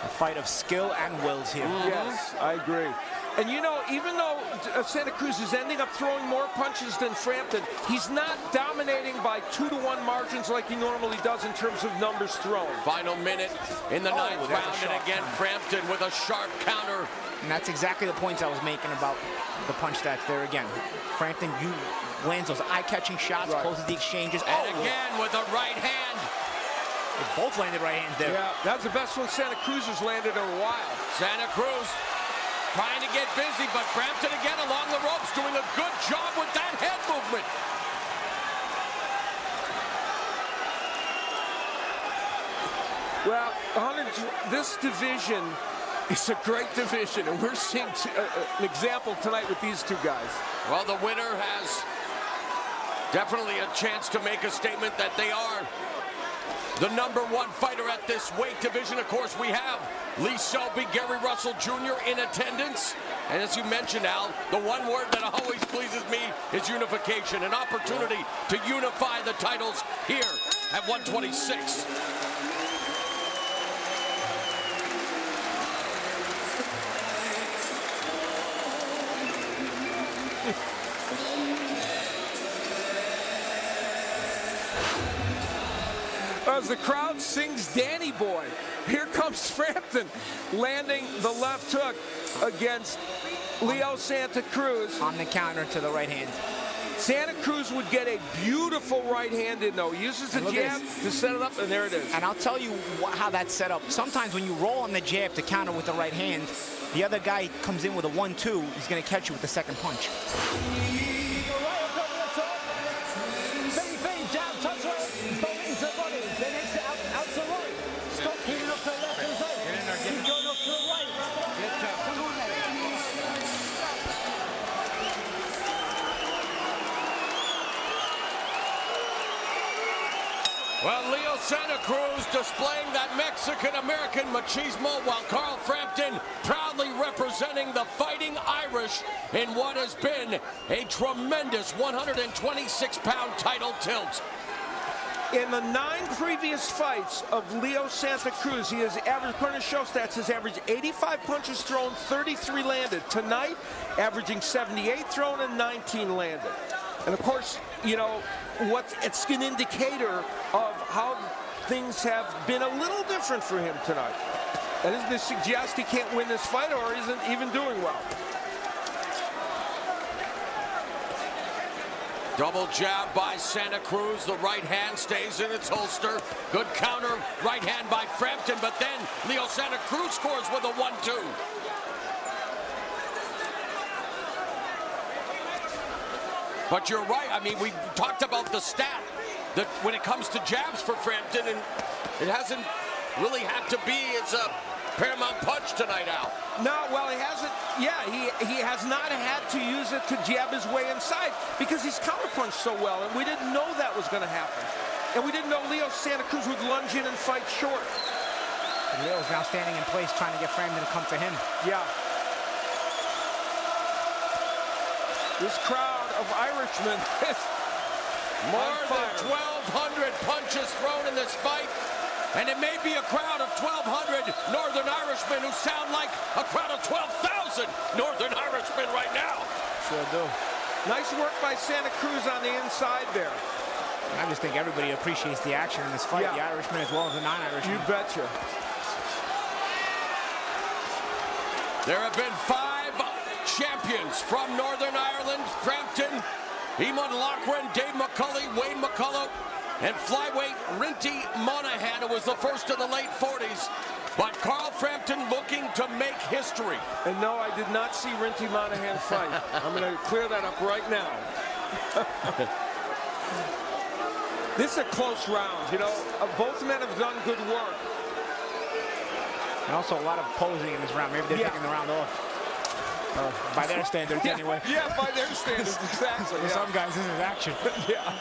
A fight of skill and wills here. Yes, I agree. And you know, even though Santa Cruz is ending up throwing more punches than Frampton, he's not dominating by 2-to-1 margins like he normally does in terms of numbers thrown. Final minute in the 9th round, and again, Frampton with a sharp counter. And that's exactly the points I was making about the punch stats there again. Frampton lands those eye-catching shots, closes the exchanges. And again with a right hand. They both landed right hands there. Yeah, that's the best one Santa Cruz has landed in a while. Santa Cruz trying to get busy, but Frampton again along the ropes doing a good job with that head movement. Well, this division is a great division, and we're seeing an example tonight with these two guys. Well, the winner has definitely a chance to make a statement that they are the #1 fighter at this weight division. Of course, we have Lee Selby, Gary Russell Jr. in attendance. And as you mentioned, Al, the one word that always pleases me is unification. An opportunity to unify the titles here at 126. As the crowd sings Danny Boy, here comes Frampton landing the left hook against Leo Santa Cruz. On the counter to the right hand. Santa Cruz would get a beautiful right hand in, though. He uses the jab to set it up, and there it is. And I'll tell you how that's set up. Sometimes when you roll on the jab to counter with the right hand, the other guy comes in with a 1-2. He's going to catch you with the second punch. Well, Leo Santa Cruz displaying that Mexican-American machismo, while Carl Frampton proudly representing the Fighting Irish in what has been a tremendous 126-pound title tilt. In the 9 previous fights of Leo Santa Cruz, he has averaged, according to show stats, has averaged 85 punches thrown, 33 landed. Tonight, averaging 78 thrown and 19 landed. And of course, you know, it's an indicator of how things have been a little different for him tonight. That is to suggest he can't win this fight or isn't even doing well. Double jab by Santa Cruz. The right hand stays in its holster. Good counter right hand by Frampton, but then Leo Santa Cruz scores with a 1-2. But you're right. I mean, we talked about the stat that when it comes to jabs for Frampton, and it hasn't really had to be as a paramount punch tonight, Al. No, well, he hasn't. Yeah, he has not had to use it to jab his way inside because he's counterpunched so well, and we didn't know that was going to happen. And we didn't know Leo Santa Cruz would lunge in and fight short. And Leo's now standing in place trying to get Frampton to come to him. Yeah. This crowd of Irishmen is more than 1,200 punches thrown in this fight. And it may be a crowd of 1,200 Northern Irishmen who sound like a crowd of 12,000 Northern Irishmen right now. Sure do. Nice work by Santa Cruz on the inside there. I just think everybody appreciates the action in this fight, the Irishmen as well as the non-Irishmen. You betcha. There have been 5 champions from Northern Ireland: Frampton, Eamon Loughran, Dave McCulley, Wayne McCullough, and flyweight Rinty Monahan, who was the first of the late 40s. But Carl Frampton looking to make history. And no, I did not see Rinty Monahan fight. I'm going to clear that up right now. This is a close round. You know, both men have done good work. And also a lot of posing in this round. Maybe they're taking the round off. By their standards, anyway. Yeah, by their standards, exactly. For some guys, this is action. Yeah.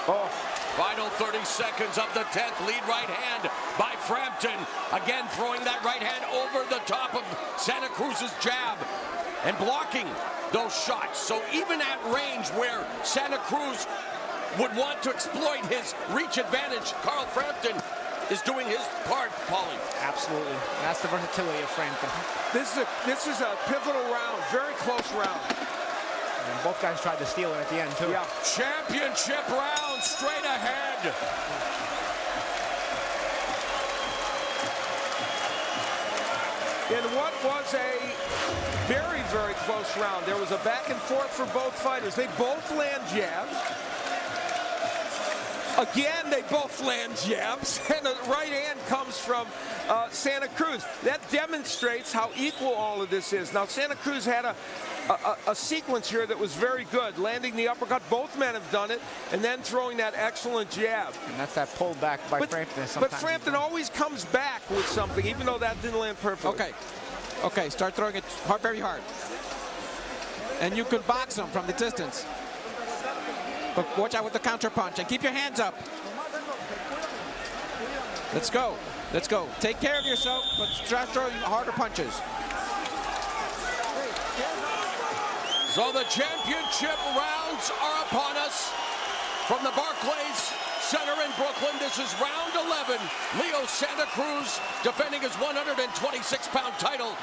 Oh. Final 30 seconds of the 10th. Lead right hand by Frampton. Again, throwing that right hand over the top of Santa Cruz's jab and blocking those shots. So even at range where Santa Cruz would want to exploit his reach advantage, Carl Frampton is doing his part, Paulie. Absolutely. That's the versatility of Frampton. This is a pivotal round, very close round. And both guys tried to steal it at the end, too. Yeah. Championship round straight ahead. In what was a very, very close round, there was a back and forth for both fighters. They both land jabs. Again, they both land jabs, and the right hand comes from Santa Cruz. That demonstrates how equal all of this is. Now, Santa Cruz had a sequence here that was very good, landing the uppercut. Both men have done it, and then throwing that excellent jab. And that's that pull back by Frampton. But Frampton always comes back with something, even though that didn't land perfectly. Okay, start throwing it hard, very hard. And you could box him from the distance. But watch out with the counter punch and keep your hands up. Let's go. Let's go. Take care of yourself, but try throwing harder punches. So the championship rounds are upon us from the Barclays Center in Brooklyn. This is round 11. Leo Santa Cruz defending his 126-pound title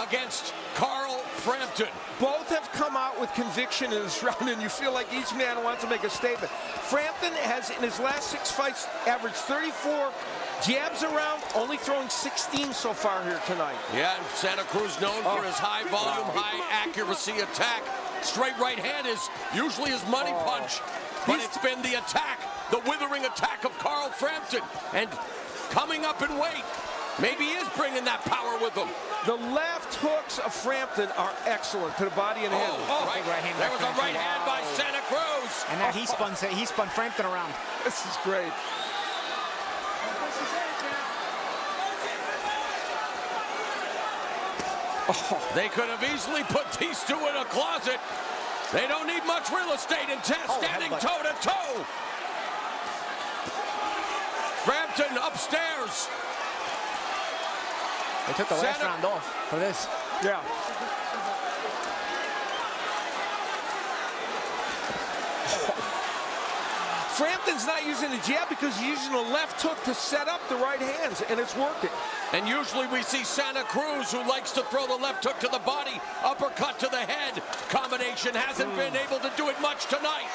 against Carl Frampton. Both have come out with conviction in this round, and you feel like each man wants to make a statement. Frampton has, in his last 6 fights, averaged 34 jabs around, only throwing 16 so far here tonight. Yeah, and Santa Cruz known for his high volume, high accuracy attack. straight right hand is usually his money punch. But it's been the attack, the withering attack of Carl Frampton. And coming up in weight, maybe he is bringing that power with him. The left hooks of Frampton are excellent to the body and head. There was a right hand by Santa Cruz. And now he spun Frampton around. This is great. They could have easily put these two in a closet. They don't need much real estate in standing toe-to-toe. Frampton upstairs. They took the last round off for this. Yeah. Frampton's not using the jab because he's using the left hook to set up the right hands, and it's working. And usually we see Santa Cruz, who likes to throw the left hook to the body, uppercut to the head. Combination hasn't been able to do it much tonight.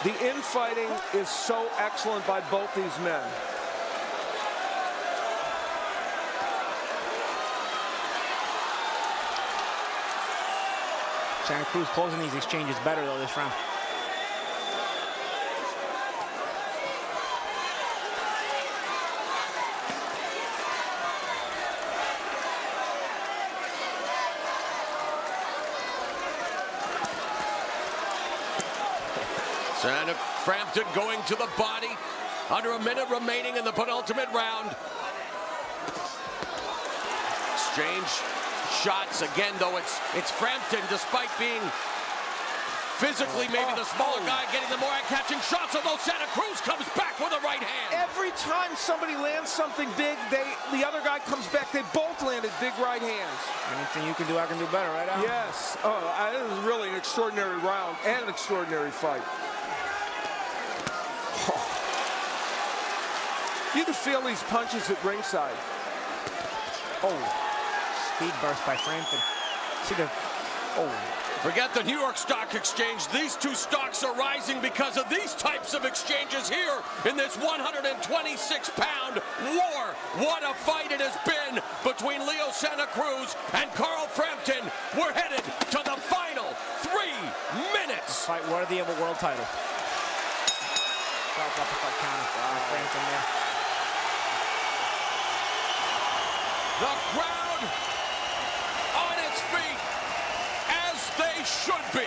The infighting is so excellent by both these men. Santa Cruz closing these exchanges better, though, this round. Santa Frampton going to the body. Under a minute remaining in the penultimate round. Exchange shots again, though it's Frampton, despite being physically maybe the smaller guy, getting the more catching shots, although Santa Cruz comes back with a right hand. Every time somebody lands something big, the other guy comes back. They both landed big right hands. Anything you can do, I can do better, right, Al? Yes. This is really an extraordinary round and an extraordinary fight. You can feel these punches at ringside. Speed burst by Frampton. See the, Forget the New York Stock Exchange. These two stocks are rising because of these types of exchanges here in this 126-pound war. What a fight it has been between Leo Santa Cruz and Carl Frampton. We're headed to the final 3 minutes. fight worthy of a world title. Sharp uppercut counter by Frampton there. The crowd on its feet, as they should be.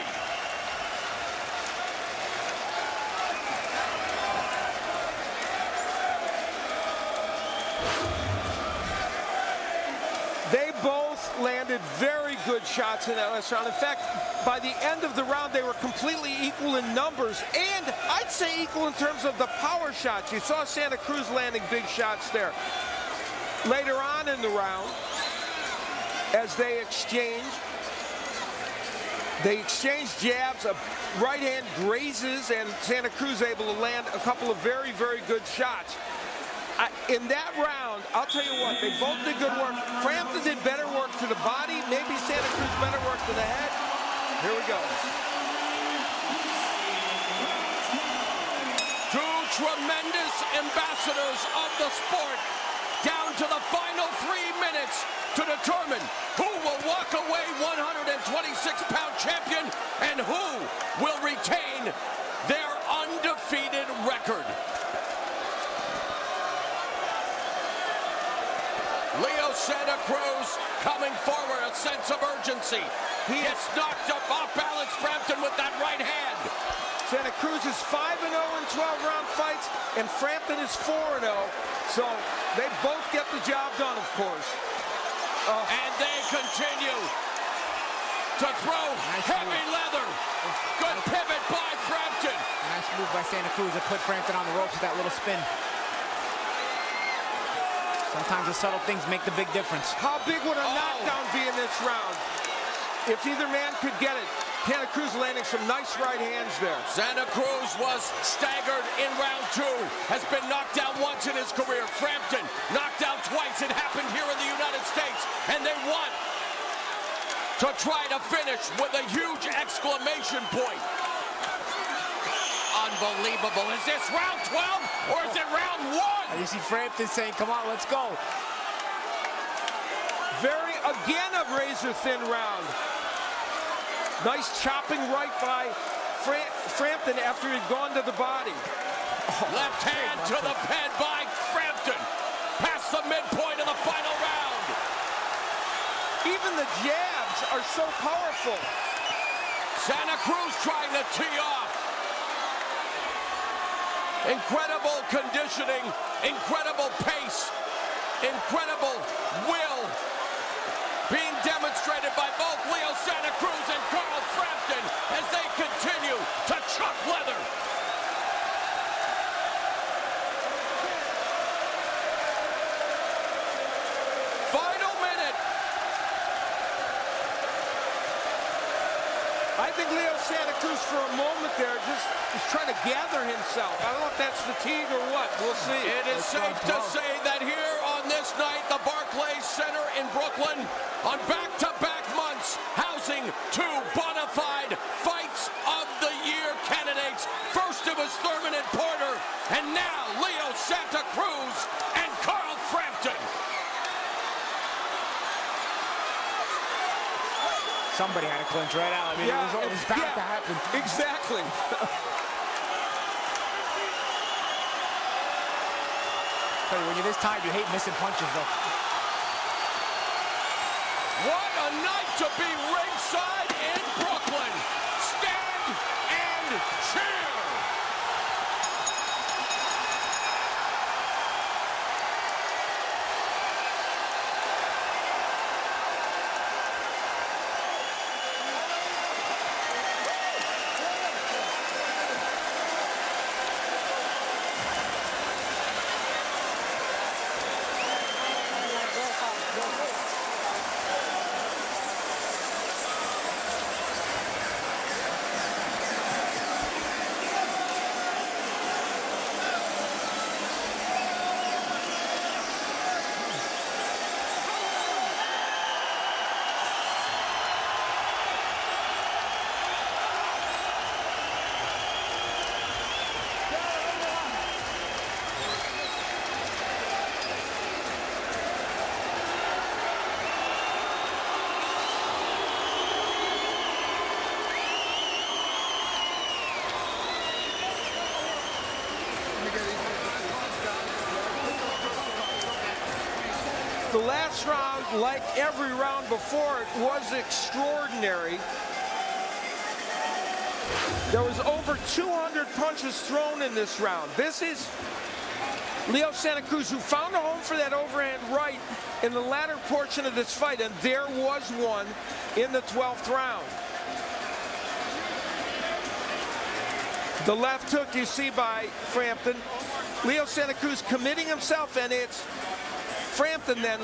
They both landed very good shots in that last round. In fact, by the end of the round, they were completely equal in numbers, and I'd say equal in terms of the power shots. You saw Santa Cruz landing big shots there. Later on in the round, as they exchanged jabs, a right hand grazes, and Santa Cruz able to land a couple of very, very good shots. In that round, I'll tell you what, they both did good work. Frampton did better work to the body, maybe Santa Cruz better work to the head. Here we go. Two tremendous ambassadors of the sport, down to the final 3 minutes to determine who will walk away 126-pound champion and who will retain their undefeated record. Leo Santa Cruz coming forward, a sense of urgency. He gets knocked up off balance, Frampton with that right hand. Santa Cruz is 5-0 in 12-round fights, and Frampton is 4-0. So they both get the job done, of course. And they continue to throw heavy leather. Good pivot by Frampton. Nice move by Santa Cruz to put Frampton on the ropes with that little spin. Sometimes the subtle things make the big difference. How big would a knockdown be in this round? If either man could get it. Santa Cruz landing some nice right hands there. Santa Cruz was staggered in round 2, has been knocked down once in his career. Frampton knocked down twice. It happened here in the United States, and they want to try to finish with a huge exclamation point. Unbelievable. Is this round 12 or is it round 1? You see Frampton saying, come on, let's go. Again, a razor-thin round. Nice chopping right by Frampton after he'd gone to the body. Left hand to the head by Frampton. Past the midpoint of the final round. Even the jabs are so powerful. Santa Cruz trying to tee off. Incredible conditioning, incredible pace, incredible will being demonstrated by both Leo Santa Cruz and Carl Frampton as they continue to chuck leather. Final minute. I think Leo Santa Cruz for a moment there just is trying to gather himself. I don't know if that's fatigue or what. We'll see. It is safe to say that here on this night, the Barclays Center in Brooklyn, on back-to-back months, housing two bona fide Fights of the Year candidates. First it was Thurman and Porter, and now Leo Santa Cruz and Carl Frampton. Somebody had to clinch right out. I mean, it was bound to happen. Exactly. Tell you, when you're this tired, you hate missing punches, though. What a night to be ringside in Brooklyn. Stand and cheer. The last round, like every round before it, was extraordinary. There was over 200 punches thrown in this round. This is Leo Santa Cruz, who found a home for that overhand right in the latter portion of this fight, and there was one in the 12th round. The left hook you see by Frampton. Leo Santa Cruz committing himself, and it's Frampton then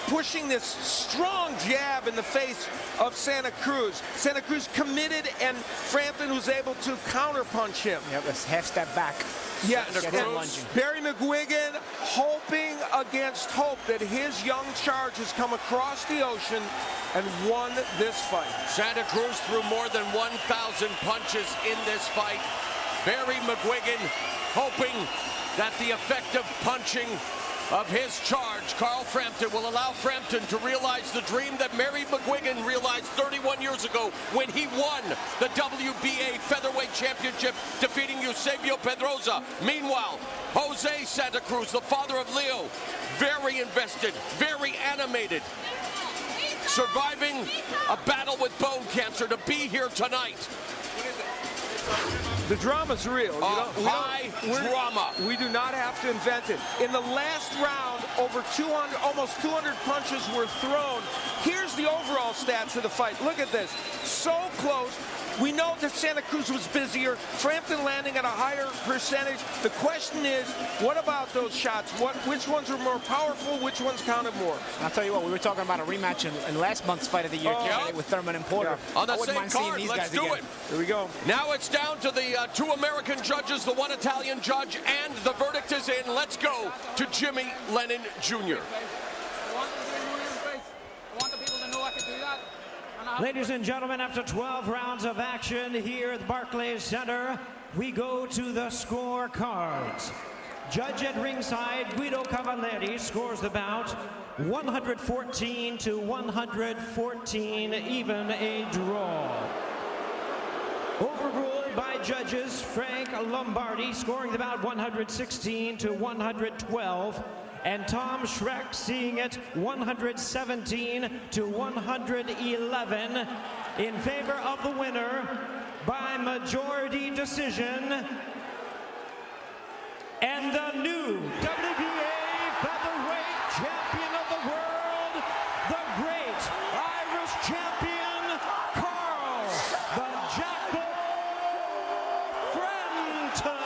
pushing this strong jab in the face of Santa Cruz. Santa Cruz committed, and Frampton was able to counterpunch him. Yep, that's half step back. Yeah, lunging. Barry McGuigan hoping against hope that his young charge has come across the ocean and won this fight. Santa Cruz threw more than 1,000 punches in this fight. Barry McGuigan hoping that the effective punching of his charge, Carl Frampton, will allow Frampton to realize the dream that Barry McGuigan realized 31 years ago when he won the WBA Featherweight Championship, defeating Eusebio Pedrosa. Meanwhile, Jose Santa Cruz, the father of Leo, very invested, very animated, surviving a battle with bone cancer to be here tonight. The drama's real. High drama. We do not have to invent it. In the last round, over 200, almost 200 punches were thrown. Here's the overall stats of the fight. Look at this. So close. We know that Santa Cruz was busier. Frampton landing at a higher percentage. The question is, what about those shots? Which ones were more powerful? Which ones counted more? I'll tell you what, we were talking about a rematch in last month's Fight of the Year with Thurman and Porter. On the same card, let's do it. Here we go. Now it's down to the two American judges, the one Italian judge, and the verdict is in. Let's go to Jimmy Lennon Jr. Ladies and gentlemen, after 12 rounds of action here at the Barclays Center, we go to the scorecards. Judge at ringside, Guido Cavalieri, scores the bout 114 to 114, even a draw. Overruled by judges Frank Lombardi, scoring the bout 116 to 112, and Tom Schreck seeing it 117 to 111 in favor of the winner by majority decision, and the new WBA featherweight champion of the world, the great Irish champion, Carl the Jackal Frampton.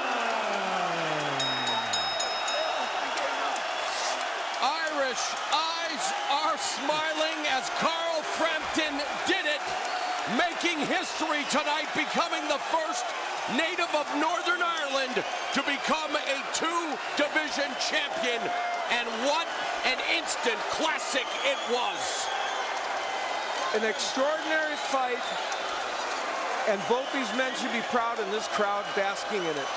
Irish eyes are smiling as Carl Frampton did it, making history tonight, becoming the first native of Northern Ireland to become a two-division champion. And what an instant classic it was. An extraordinary fight, and both these men should be proud, and this crowd basking in it.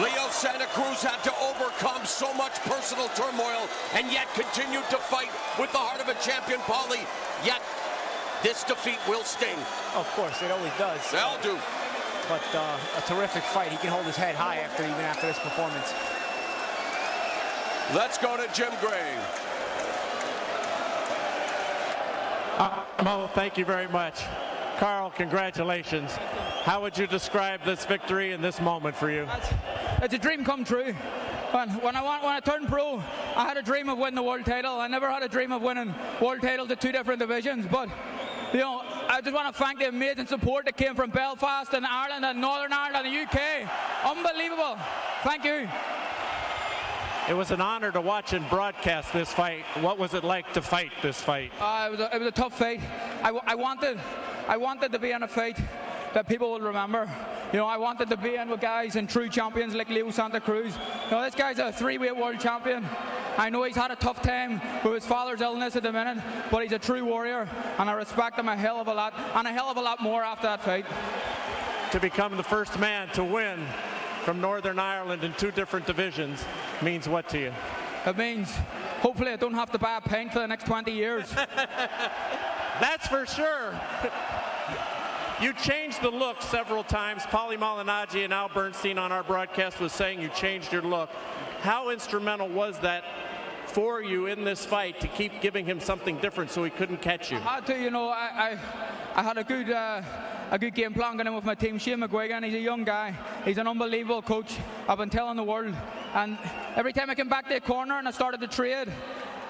Leo Santa Cruz had to overcome so much personal turmoil and yet continued to fight with the heart of a champion, Paulie. Yet this defeat will sting. Of course, it always does. They'll do. But a terrific fight. He can hold his head high even after this performance. Let's go to Jim Gray. Mo, thank you very much. Carl, congratulations. How would you describe this victory and this moment for you? It's a dream come true. When I turned pro, I had a dream of winning the world title. I never had a dream of winning world titles at two different divisions. But you know, I just want to thank the amazing support that came from Belfast and Ireland and Northern Ireland and the UK. Unbelievable. Thank you. It was an honor to watch and broadcast this fight. What was it like to fight this fight? It was a tough fight. I wanted to be in a fight that people will remember. You know, I wanted to be in with guys and true champions like Leo Santa Cruz. You know, this guy's a three-weight world champion. I know he's had a tough time with his father's illness at the minute, but he's a true warrior, and I respect him a hell of a lot, and a hell of a lot more after that fight. To become the first man to win from Northern Ireland in two different divisions means what to you? It means hopefully I don't have to buy a pint for the next 20 years. That's for sure. You changed the look several times. Paulie Malignaggi and Al Bernstein on our broadcast was saying you changed your look. How instrumental was that for you in this fight to keep giving him something different so he couldn't catch you? I had to, you know, I had a good game plan going in with my team. Shane McGuigan, he's a young guy. He's an unbelievable coach. I've been telling the world. And every time I came back to the corner and I started to trade,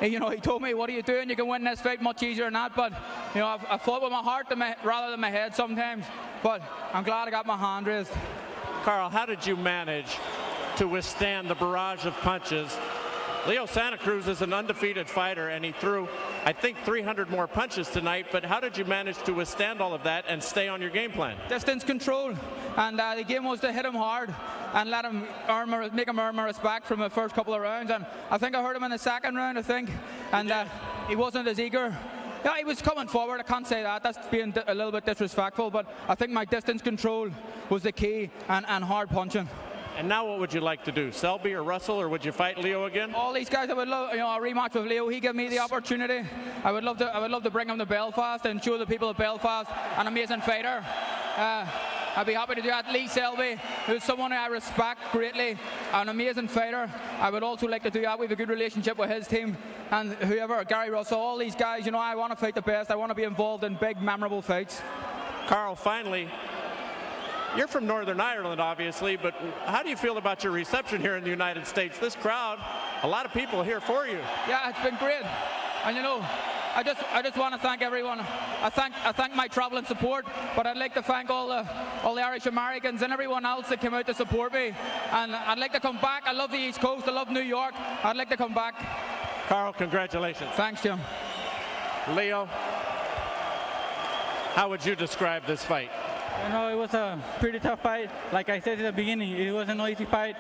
he told me, what are you doing? You can win this fight much easier than that. But, you know, I fought with my heart rather than my head sometimes. But I'm glad I got my hand raised. Carl, how did you manage to withstand the barrage of punches? Leo Santa Cruz is an undefeated fighter, and he threw, I think, 300 more punches tonight. But how did you manage to withstand all of that and stay on your game plan? Distance control. And the game was to hit him hard and let him make him earn my respect from the first couple of rounds. And I think I hurt him in the second round, and he wasn't as eager. Yeah, he was coming forward. I can't say that. That's being a little bit disrespectful. But I think my distance control was the key, and hard punching. And now what would you like to do? Selby or Russell, or would you fight Leo again? All these guys, I would love, a rematch with Leo. He gave me the opportunity. I would love to bring him to Belfast and show the people of Belfast an amazing fighter. I'd be happy to do that. Lee Selby, who's someone I respect greatly, an amazing fighter. I would also like to do that. We have a good relationship with his team and whoever, Gary Russell, all these guys. You know, I want to fight the best. I want to be involved in big, memorable fights. Carl, finally, you're from Northern Ireland, obviously, but how do you feel about your reception here in the United States? This crowd, a lot of people here for you. Yeah, it's been great. And you know, I just want to thank everyone. I thank my traveling support, but I'd like to thank all the Irish Americans and everyone else that came out to support me. And I'd like to come back. I love the East Coast. I love New York. I'd like to come back. Carl, congratulations. Thanks, Jim. Leo, how would you describe this fight? You know, it was a pretty tough fight. Like I said at the beginning, it wasn't an easy fight.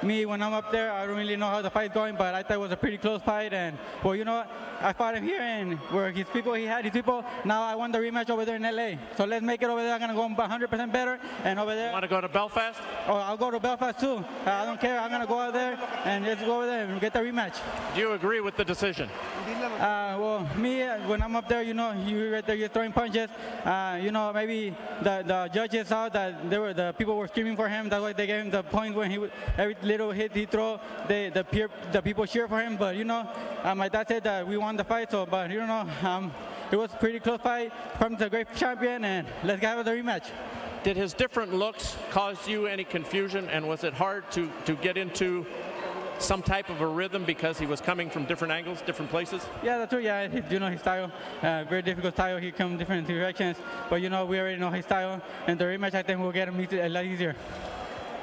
me, when I'm up there, I don't really know how the fight's going, but I thought it was a pretty close fight. And, well, you know what? I fought him here, and where he had his people. Now I won the rematch over there in LA. So let's make it over there. I'm going to go 100% better. And over there. Want to go to Belfast? Oh, I'll go to Belfast too. I don't care. I'm going to go out there and let's go over there and get the rematch. Do you agree with the decision? Well, me, when I'm up there, you know, right there, you're throwing punches. You know, maybe the judges saw that the people were screaming for him. That's why they gave him the point when every little hit he throw, the people cheer for him. But you know, my dad said that we won the fight. So, but you know, it was a pretty close fight. Frampton's a great champion, and let's have the rematch. Did his different looks cause you any confusion, and was it hard to get into some type of a rhythm because he was coming from different angles, different places? Yeah, that's true. Yeah, you know his style, very difficult style. He comes different directions, but you know we already know his style, and the rematch I think will get him a lot easier.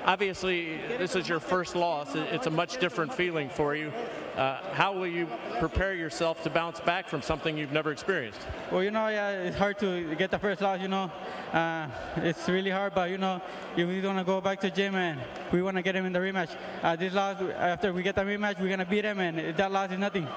Obviously, this is your first loss. It's a much different feeling for you. How will you prepare yourself to bounce back from something you've never experienced? Well, you know, yeah, it's hard to get the first loss, you know. It's really hard, but, you know, if we want to go back to the gym and we want to get him in the rematch. This loss, after we get the rematch, we're going to beat him, and that loss is nothing.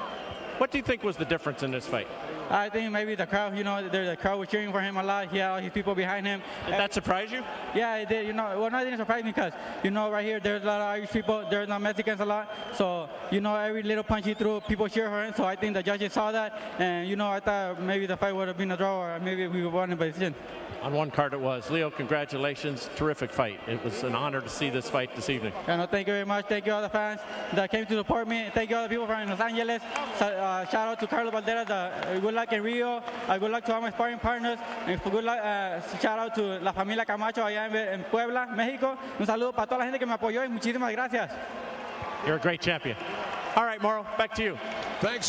What do you think was the difference in this fight? I think maybe the crowd, you know, the crowd was cheering for him a lot. He had all his people behind him. Did that surprise you? Yeah, it did. You know, well, not didn't surprise me because, you know, right here, there's a lot of Irish people. There's no Mexicans a lot. So, you know, every little punch he threw, people cheer for him. So I think the judges saw that. And, you know, I thought maybe the fight would have been a draw, or maybe we would have won by decision. On one card it was. Leo, congratulations. Terrific fight. It was an honor to see this fight this evening. Yeah, no, thank you very much. Thank you all the fans that came to support me. Thank you all the people from Los Angeles. Shout out to Carlos Valderas. Good luck in Rio. Good luck to all my sparring partners. And good luck, shout out to la familia Camacho allá en Puebla, México. Un saludo para toda la gente que me apoyó y muchísimas gracias. You're a great champion. All right, Mauro, back to you. Thanks.